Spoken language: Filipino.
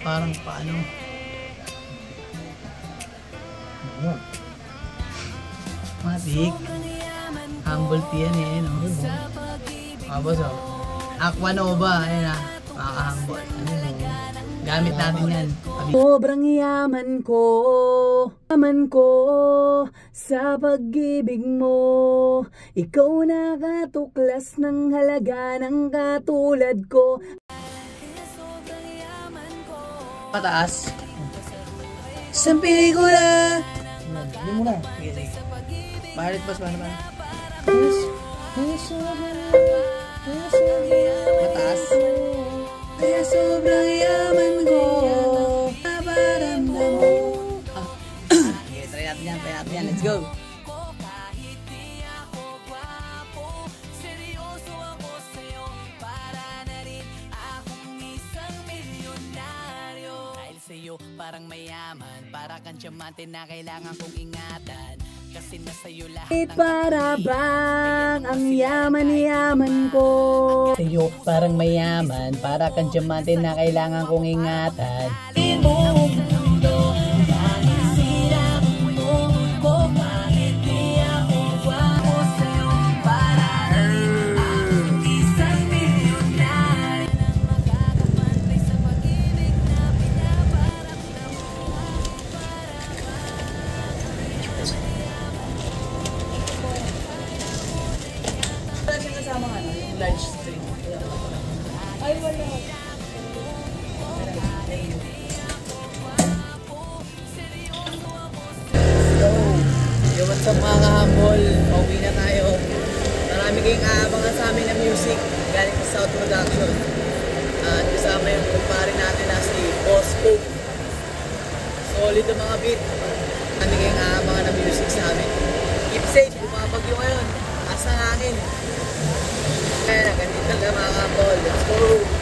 Parang paano? Matik. Humble tea yan eh, no? Tapos oh. Aqua Nova, ayun ah. Pakaka-humble. Gamit natin yan. Sobrang yaman ko sa pag-ibig mo. Ikaw nakatuklas ng halaga ng katulad ko. Pataas. Isang pelikula. Hindi mo na. Bakit pas paano ba? Mataas. Kaya sobrang yaman ko. Nabaramdam mo. Okay, try natin yan. Let's go. Parang mayaman, para kang diamante na kailangan kong ingatan. Kasi nasa'yo lahat ng para bang ang yaman-yaman ko. Sa'yo parang mayaman, para kang diamante na kailangan kong ingatan. Large string. Ay, wala. So, what's up mga kahambol? Pauwi na tayo. Marami kayong aabangan sa amin na music galing sa South Production. At kasama yung kumpare natin na si Boss Pope. Solid ang mga beat. Marami kayong aabangan na music sa amin. Keep safe, bumabagyo ngayon. Asa hangin. Kaya ganito lang mga kahambol. Let's go!